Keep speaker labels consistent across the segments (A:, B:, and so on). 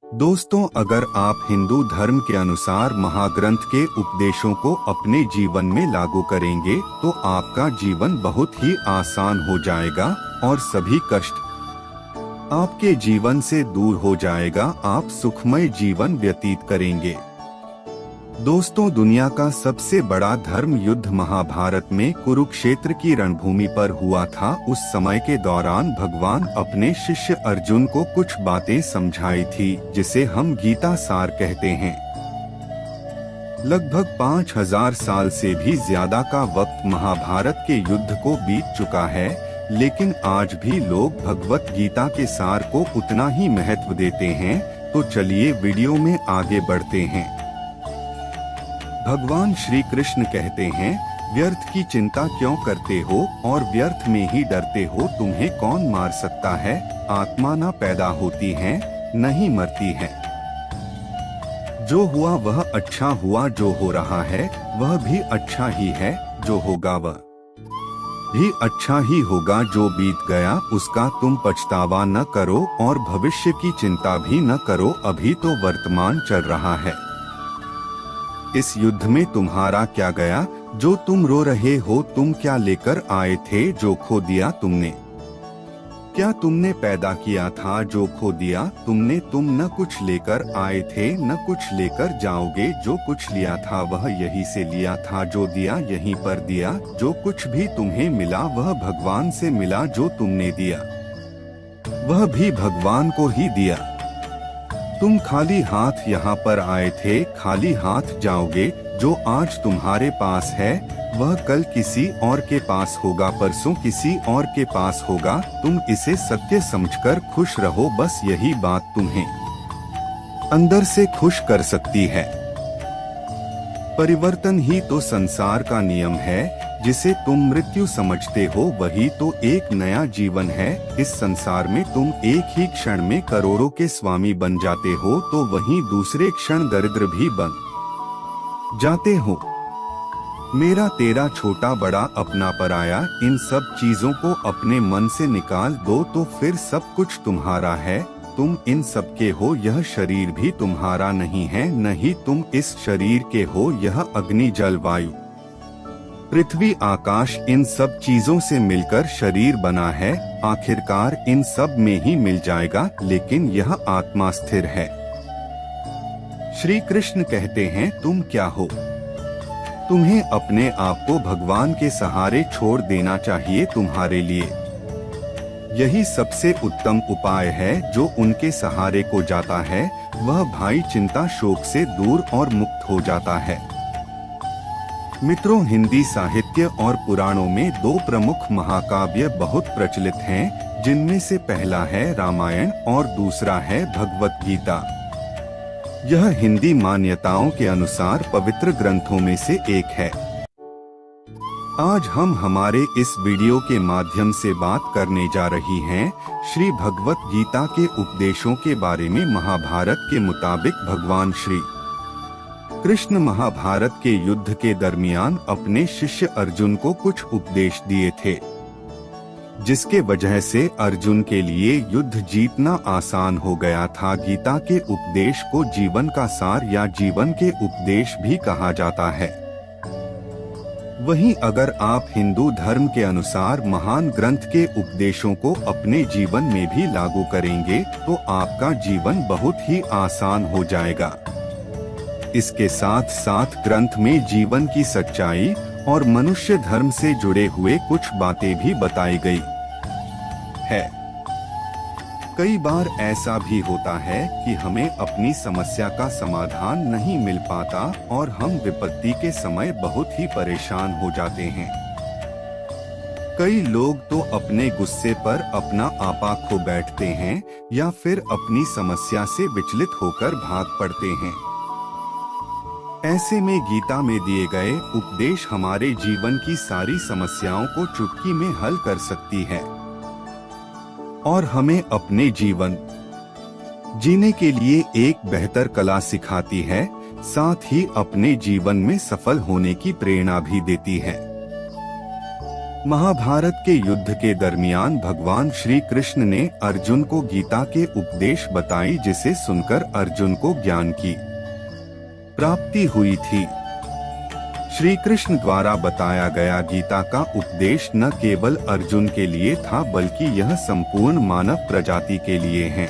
A: दोस्तों, अगर आप हिंदू धर्म के अनुसार महाग्रंथ के उपदेशों को अपने जीवन में लागू करेंगे तो आपका जीवन बहुत ही आसान हो जाएगा और सभी कष्ट आपके जीवन से दूर हो जाएगा। आप सुखमय जीवन व्यतीत करेंगे। दोस्तों, दुनिया का सबसे बड़ा धर्म युद्ध महाभारत में कुरुक्षेत्र की रणभूमि पर हुआ था। उस समय के दौरान भगवान अपने शिष्य अर्जुन को कुछ बातें समझाई थी, जिसे हम गीता सार कहते हैं। लगभग 5000 साल से भी ज्यादा का वक्त महाभारत के युद्ध को बीत चुका है, लेकिन आज भी लोग भगवत गीता के सार को उतना ही महत्व देते हैं। तो चलिए वीडियो में आगे बढ़ते हैं। भगवान श्री कृष्ण कहते हैं, व्यर्थ की चिंता क्यों करते हो और व्यर्थ में ही डरते हो। तुम्हें कौन मार सकता है। आत्मा न पैदा होती है, नहीं मरती है। जो हुआ वह अच्छा हुआ, जो हो रहा है वह भी अच्छा ही है, जो होगा वह भी अच्छा ही होगा। जो बीत गया उसका तुम पछतावा न करो और भविष्य की चिंता भी न करो। अभी तो वर्तमान चल रहा है। इस युद्ध में तुम्हारा क्या गया जो तुम रो रहे हो। तुम क्या लेकर आए थे जो खो दिया तुमने। क्या तुमने पैदा किया था जो खो दिया तुमने। तुम न कुछ लेकर आए थे न कुछ लेकर जाओगे। जो कुछ लिया था वह यहीं से लिया था। जो दिया यहीं पर दिया। जो कुछ भी तुम्हें मिला वह भगवान से मिला। जो तुमने दिया वह भी भगवान को ही दिया। तुम खाली हाथ यहाँ पर आए थे, खाली हाथ जाओगे। जो आज तुम्हारे पास है वह कल किसी और के पास होगा, परसों किसी और के पास होगा। तुम इसे सत्य समझकर खुश रहो। बस यही बात तुम्हें अंदर से खुश कर सकती है। परिवर्तन ही तो संसार का नियम है। जिसे तुम मृत्यु समझते हो वही तो एक नया जीवन है। इस संसार में तुम एक ही क्षण में करोड़ों के स्वामी बन जाते हो तो वहीं दूसरे क्षण दरिद्र भी बन जाते हो। मेरा तेरा छोटा बड़ा अपना पराया, इन सब चीजों को अपने मन से निकाल दो तो फिर सब कुछ तुम्हारा है। तुम इन सब के हो, यह शरीर भी तुम्हारा नहीं है। नहीं तुम इस शरीर के हो। यह अग्नि जल वायु पृथ्वी आकाश इन सब चीजों से मिलकर शरीर बना है। आखिरकार इन सब में ही मिल जाएगा, लेकिन यह आत्मा स्थिर है। श्री कृष्ण कहते हैं, तुम क्या हो। तुम्हें अपने आप को भगवान के सहारे छोड़ देना चाहिए। तुम्हारे लिए यही सबसे उत्तम उपाय है। जो उनके सहारे को जाता है वह भाई चिंता शोक से दूर और मुक्त हो जाता है। मित्रों, हिंदी साहित्य और पुराणों में दो प्रमुख महाकाव्य बहुत प्रचलित हैं, जिनमें से पहला है रामायण और दूसरा है भगवत गीता। यह हिंदी मान्यताओं के अनुसार पवित्र ग्रंथों में से एक है। आज हम हमारे इस वीडियो के माध्यम से बात करने जा रही हैं श्री भगवत गीता के उपदेशों के बारे में। महाभारत के मुताबिक भगवान श्री कृष्ण महाभारत के युद्ध के दरमियान अपने शिष्य अर्जुन को कुछ उपदेश दिए थे, जिसके वजह से अर्जुन के लिए युद्ध जीतना आसान हो गया था। गीता के उपदेश को जीवन का सार या जीवन के उपदेश भी कहा जाता है। वहीं अगर आप हिंदू धर्म के अनुसार महान ग्रंथ के उपदेशों को अपने जीवन में भी लागू करेंगे तो आपका जीवन बहुत ही आसान हो जाएगा। इसके साथ साथ ग्रंथ में जीवन की सच्चाई और मनुष्य धर्म से जुड़े हुए कुछ बातें भी बताई गई है। कई बार ऐसा भी होता है कि हमें अपनी समस्या का समाधान नहीं मिल पाता और हम विपत्ति के समय बहुत ही परेशान हो जाते हैं। कई लोग तो अपने गुस्से पर अपना आपा खो बैठते हैं या फिर अपनी समस्या से विचलित होकर भाग पड़ते हैं। ऐसे में गीता में दिए गए उपदेश हमारे जीवन की सारी समस्याओं को चुटकी में हल कर सकती है और हमें अपने जीवन जीने के लिए एक बेहतर कला सिखाती है। साथ ही अपने जीवन में सफल होने की प्रेरणा भी देती है। महाभारत के युद्ध के दरमियान भगवान श्री कृष्ण ने अर्जुन को गीता के उपदेश बताई, जिसे सुनकर अर्जुन को ज्ञान की प्राप्ति हुई थी। श्री कृष्ण द्वारा बताया गया गीता का उपदेश न केवल अर्जुन के लिए था, बल्कि यह संपूर्ण मानव प्रजाति के लिए है।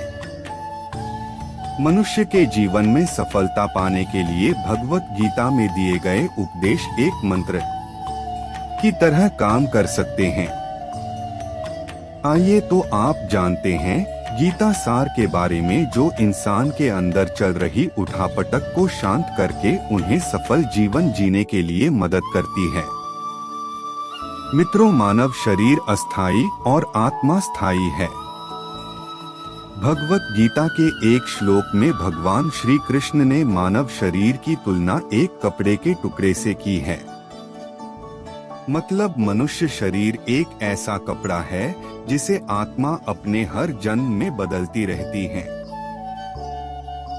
A: मनुष्य के जीवन में सफलता पाने के लिए भगवत गीता में दिए गए उपदेश एक मंत्र की तरह काम कर सकते हैं। आइए तो आप जानते हैं गीता सार के बारे में, जो इंसान के अंदर चल रही उठापटक को शांत करके उन्हें सफल जीवन जीने के लिए मदद करती है। मित्रों, मानव शरीर अस्थायी और आत्मा स्थायी है। भगवत गीता के एक श्लोक में भगवान श्री कृष्ण ने मानव शरीर की तुलना एक कपड़े के टुकड़े से की है। मतलब मनुष्य शरीर एक ऐसा कपड़ा है जिसे आत्मा अपने हर जन्म में बदलती रहती है।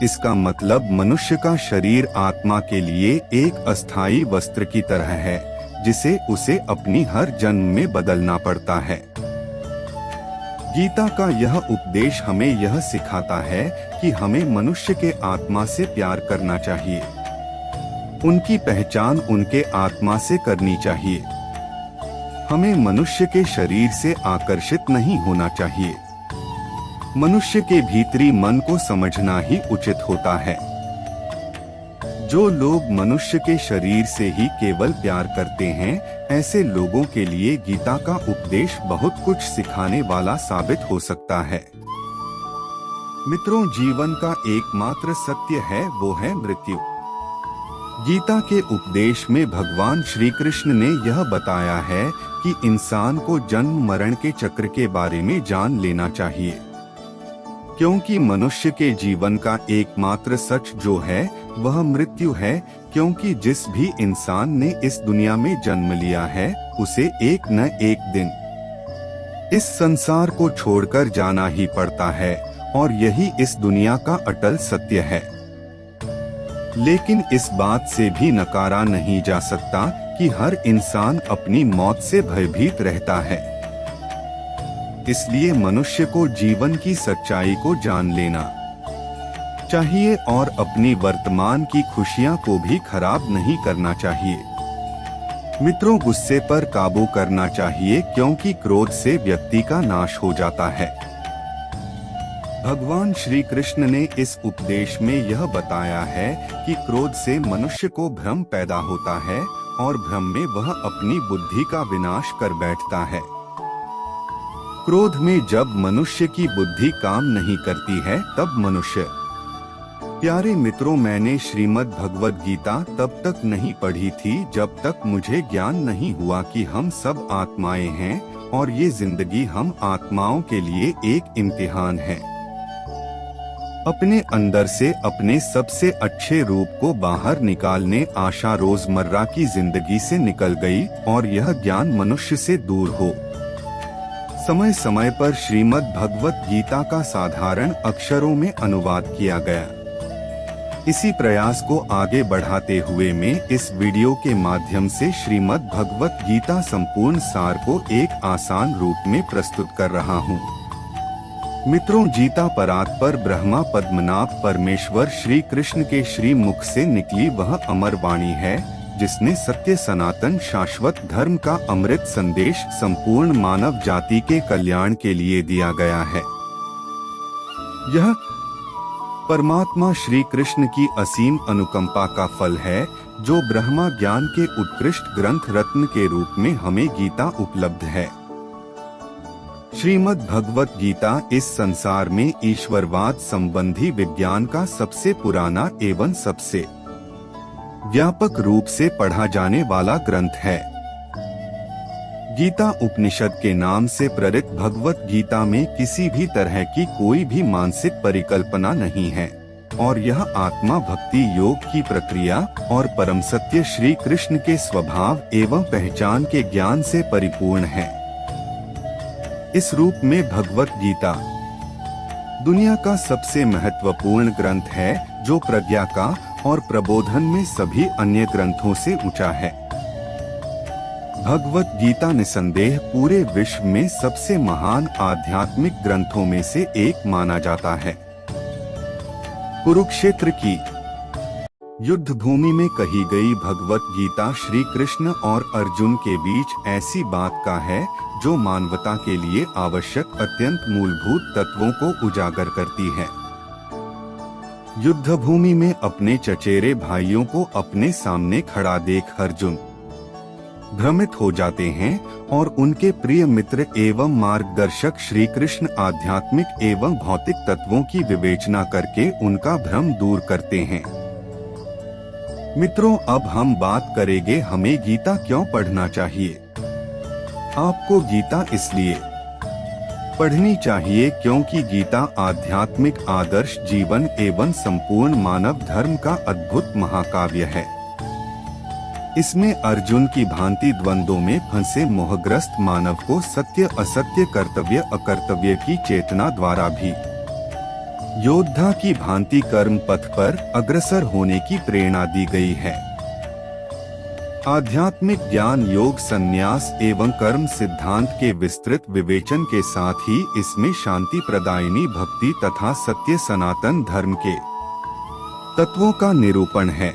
A: इसका मतलब मनुष्य का शरीर आत्मा के लिए एक अस्थायी वस्त्र की तरह है, जिसे उसे अपनी हर जन्म में बदलना पड़ता है। गीता का यह उपदेश हमें यह सिखाता है कि हमें मनुष्य के आत्मा से प्यार करना चाहिए। उनकी पहचान उनके आत्मा से करनी चाहिए। हमें मनुष्य के शरीर से आकर्षित नहीं होना चाहिए। मनुष्य के भीतरी मन को समझना ही उचित होता है। जो लोग मनुष्य के शरीर से ही केवल प्यार करते हैं, ऐसे लोगों के लिए गीता का उपदेश बहुत कुछ सिखाने वाला साबित हो सकता है। मित्रों, जीवन का एकमात्र सत्य है, वो है मृत्यु। गीता के उपदेश में भगवान श्री कृष्ण ने यह बताया है कि इंसान को जन्म मरण के चक्र के बारे में जान लेना चाहिए, क्योंकि मनुष्य के जीवन का एकमात्र सच जो है वह मृत्यु है। क्योंकि जिस भी इंसान ने इस दुनिया में जन्म लिया है, उसे एक न एक दिन इस संसार को छोड़कर जाना ही पड़ता है, और यही इस दुनिया का अटल सत्य है। लेकिन इस बात से भी नकारा नहीं जा सकता कि हर इंसान अपनी मौत से भयभीत रहता है। इसलिए मनुष्य को जीवन की सच्चाई को जान लेना चाहिए और अपनी वर्तमान की खुशियां को भी खराब नहीं करना चाहिए। मित्रों, गुस्से पर काबू करना चाहिए, क्योंकि क्रोध से व्यक्ति का नाश हो जाता है। भगवान श्री कृष्ण ने इस उपदेश में यह बताया है कि क्रोध से मनुष्य को भ्रम पैदा होता है, और भ्रम में वह अपनी बुद्धि का विनाश कर बैठता है। क्रोध में जब मनुष्य की बुद्धि काम नहीं करती है, तब मनुष्य। प्यारे मित्रों, मैंने श्रीमद् भगवद गीता तब तक नहीं पढ़ी थी जब तक मुझे ज्ञान नहीं हुआ कि हम सब आत्माएं हैं, और ये जिंदगी हम आत्माओं के लिए एक इम्तिहान है। अपने अंदर से अपने सबसे अच्छे रूप को बाहर निकालने आशा रोजमर्रा की जिंदगी से निकल गई, और यह ज्ञान मनुष्य से दूर हो। समय समय पर श्रीमद् भगवत गीता का साधारण अक्षरों में अनुवाद किया गया। इसी प्रयास को आगे बढ़ाते हुए मैं इस वीडियो के माध्यम से श्रीमद् भगवत गीता संपूर्ण सार को एक आसान रूप में प्रस्तुत कर रहा हूँ। मित्रों, गीता परात पर ब्रह्मा पद्मनाभ परमेश्वर श्री कृष्ण के श्री मुख से निकली वह अमर वाणी है, जिसने सत्य सनातन शाश्वत धर्म का अमृत संदेश संपूर्ण मानव जाति के कल्याण के लिए दिया गया है। यह परमात्मा श्री कृष्ण की असीम अनुकंपा का फल है, जो ब्रह्मा ज्ञान के उत्कृष्ट ग्रंथ रत्न के रूप में हमें गीता उपलब्ध है। श्रीमद् भगवत गीता इस संसार में ईश्वरवाद संबंधी विज्ञान का सबसे पुराना एवं सबसे व्यापक रूप से पढ़ा जाने वाला ग्रंथ है। गीता उपनिषद के नाम से प्रेरित भगवत गीता में किसी भी तरह की कोई भी मानसिक परिकल्पना नहीं है, और यह आत्मा भक्ति योग की प्रक्रिया और परम सत्य श्री कृष्ण के स्वभाव एवं पहचान के ज्ञान से परिपूर्ण है। इस रूप में भगवत गीता दुनिया का सबसे महत्वपूर्ण ग्रंथ है, जो प्रज्ञा का और प्रबोधन में सभी अन्य ग्रंथों से ऊंचा है। भगवत गीता निसंदेह पूरे विश्व में सबसे महान आध्यात्मिक ग्रंथों में से एक माना जाता है। कुरुक्षेत्र की युद्ध भूमि में कही गई भगवत गीता श्री कृष्ण और अर्जुन के बीच ऐसी बात का है जो मानवता के लिए आवश्यक अत्यंत मूलभूत तत्वों को उजागर करती है। युद्ध भूमि में अपने चचेरे भाइयों को अपने सामने खड़ा देख अर्जुन भ्रमित हो जाते हैं और उनके प्रिय मित्र एवं मार्गदर्शक श्री कृष्ण आध्यात्मिक एवं भौतिक तत्वों की विवेचना करके उनका भ्रम दूर करते हैं। मित्रों, अब हम बात करेंगे हमें गीता क्यों पढ़ना चाहिए। आपको गीता इसलिए पढ़नी चाहिए क्योंकि गीता आध्यात्मिक आदर्श जीवन एवं संपूर्ण मानव धर्म का अद्भुत महाकाव्य है। इसमें अर्जुन की भांति द्वंद्वों में फंसे मोहग्रस्त मानव को सत्य असत्य कर्तव्य अकर्तव्य की चेतना द्वारा भी योद्धा की भांति कर्म पथ पर अग्रसर होने की प्रेरणा दी गई है। आध्यात्मिक ज्ञान योग संन्यास एवं कर्म सिद्धांत के विस्तृत विवेचन के साथ ही इसमें शांति प्रदायिनी भक्ति तथा सत्य सनातन धर्म के तत्वों का निरूपण है।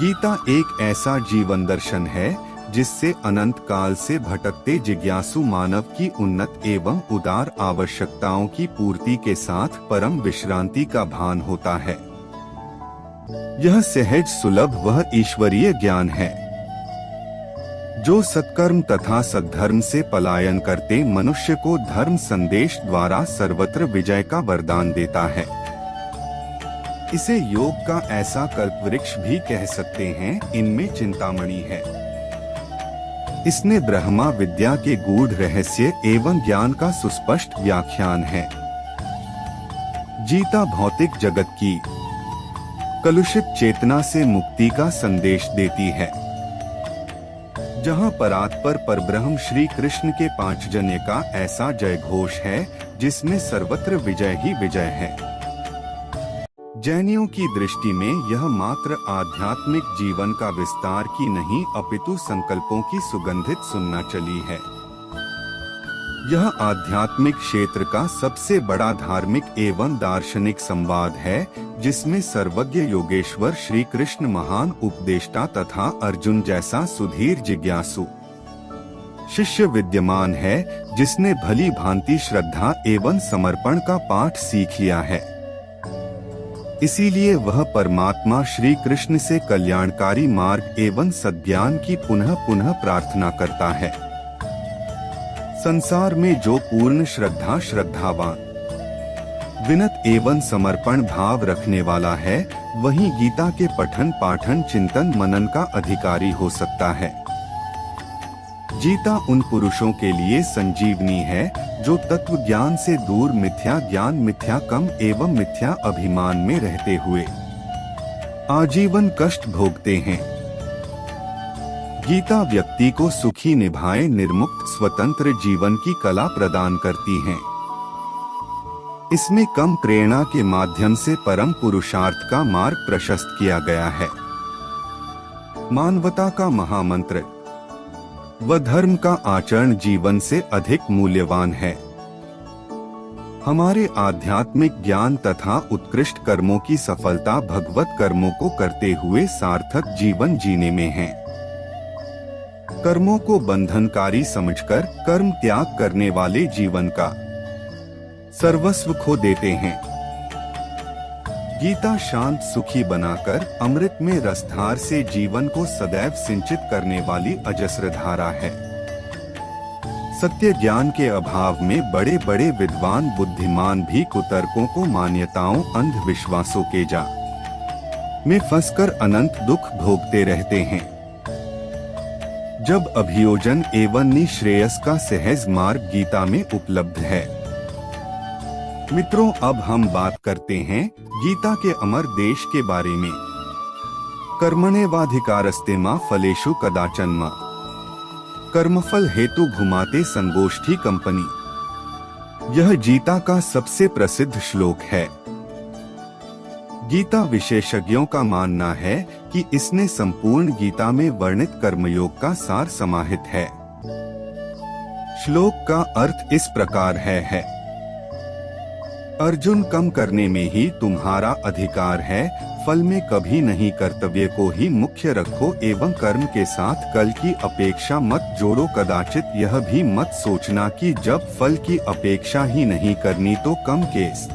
A: गीता एक ऐसा जीवन दर्शन है जिससे अनंत काल से भटकते जिज्ञासु मानव की उन्नत एवं उदार आवश्यकताओं की पूर्ति के साथ परम विश्रांति का भान होता है। यह सहज सुलभ वह ईश्वरीय ज्ञान है जो सत्कर्म तथा सद्धर्म से पलायन करते मनुष्य को धर्म संदेश द्वारा सर्वत्र विजय का वरदान देता है। इसे योग का ऐसा कल्पवृक्ष भी कह सकते हैं। इनमें चिंतामणि है। इसने ब्रह्मा विद्या के गूढ़ रहस्य एवं ज्ञान का सुस्पष्ट व्याख्यान है। गीता भौतिक जगत की कलुषित चेतना से मुक्ति का संदेश देती है, जहाँ परात्पर परब्रह्म श्री कृष्ण के पांचजन्य का ऐसा जय घोष है जिसमें सर्वत्र विजय ही विजय है। जैनियों की दृष्टि में यह मात्र आध्यात्मिक जीवन का विस्तार की नहीं अपितु संकल्पों की सुगंधित सुनना चली है। यह आध्यात्मिक क्षेत्र का सबसे बड़ा धार्मिक एवं दार्शनिक संवाद है जिसमें सर्वज्ञ योगेश्वर श्री कृष्ण महान उपदेष्टा तथा अर्जुन जैसा सुधीर जिज्ञासु शिष्य विद्यमान है जिसने भली भांति श्रद्धा एवं समर्पण का पाठ सीख लिया है। इसीलिए वह परमात्मा श्री कृष्ण से कल्याणकारी मार्ग एवं सद्ज्ञान की पुनः पुनः प्रार्थना करता है। संसार में जो पूर्ण श्रद्धा श्रद्धावान विनत एवं समर्पण भाव रखने वाला है वही गीता के पठन पाठन चिंतन मनन का अधिकारी हो सकता है। गीता उन पुरुषों के लिए संजीवनी है जो तत्व ज्ञान से दूर मिथ्या ज्ञान मिथ्या कम एवं मिथ्या अभिमान में रहते हुए आजीवन कष्ट भोगते हैं। गीता व्यक्ति को सुखी निभाए निर्मुक्त स्वतंत्र जीवन की कला प्रदान करती है। इसमें कम प्रेरणा के माध्यम से परम पुरुषार्थ का मार्ग प्रशस्त किया गया है। मानवता का महामंत्र व धर्म का आचरण जीवन से अधिक मूल्यवान है। हमारे आध्यात्मिक ज्ञान तथा उत्कृष्ट कर्मों की सफलता भगवत कर्मों को करते हुए सार्थक जीवन जीने में है। कर्मों को बंधनकारी समझकर कर्म त्याग करने वाले जीवन का सर्वस्व खो देते हैं। गीता शांत सुखी बनाकर अमृत में रसधार से जीवन को सदैव सिंचित करने वाली अजस्र धारा है। सत्य ज्ञान के अभाव में बड़े बड़े विद्वान बुद्धिमान भी कुतर्कों को मान्यताओं अंधविश्वासों के जाल में फंसकर अनंत दुख भोगते रहते हैं। जब अभियोजन एवं निश्रेयस का सहज मार्ग गीता में उपलब्ध है। मित्रों, अब हम बात करते हैं गीता के अमर देश के बारे में। कर्मण्येवाधिकारस्ते मा फलेषु कदाचन मा कर्मफल हेतु घुमाते संगोष्ठी कंपनी। यह गीता का सबसे प्रसिद्ध श्लोक है। गीता विशेषज्ञों का मानना है कि इसने संपूर्ण गीता में वर्णित कर्मयोग का सार समाहित है। श्लोक का अर्थ इस प्रकार है अर्जुन, कम करने में ही तुम्हारा अधिकार है, फल में कभी नहीं, कर्तव्य को ही मुख्य रखो एवं कर्म के साथ कल की अपेक्षा मत जोड़ो। कदाचित यह भी मत सोचना कि जब फल की अपेक्षा ही नहीं करनी तो कम केस,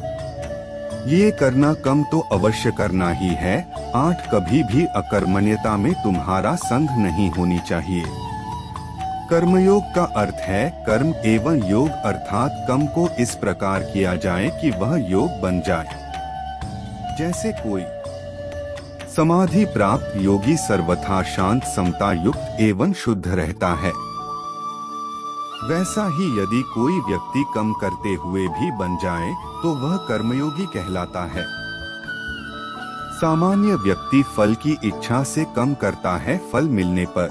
A: ये करना कम तो अवश्य करना ही है। 8 कभी भी अकर्मण्यता में तुम्हारा संग नहीं होनी चाहिए। कर्मयोग का अर्थ है कर्म एवं योग, अर्थात कम को इस प्रकार किया जाए कि वह योग बन जाए। जैसे कोई समाधि प्राप्त योगी सर्वथा शांत, समता युक्त एवं शुद्ध रहता है, वैसा ही यदि कोई व्यक्ति कम करते हुए भी बन जाए तो वह कर्मयोगी कहलाता है। सामान्य व्यक्ति फल की इच्छा से कम करता है, फल मिलने पर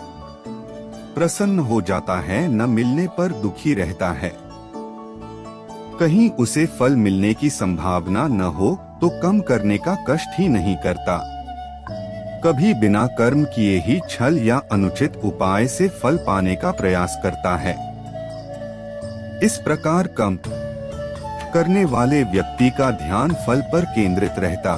A: प्रसन्न हो जाता है, न मिलने पर दुखी रहता है। कहीं उसे फल मिलने की संभावना न हो तो कम करने का कष्ट ही नहीं करता। कभी बिना कर्म किए ही छल या अनुचित उपाय से फल पाने का प्रयास करता है। इस प्रकार कम करने वाले व्यक्ति का ध्यान फल पर केंद्रित रहता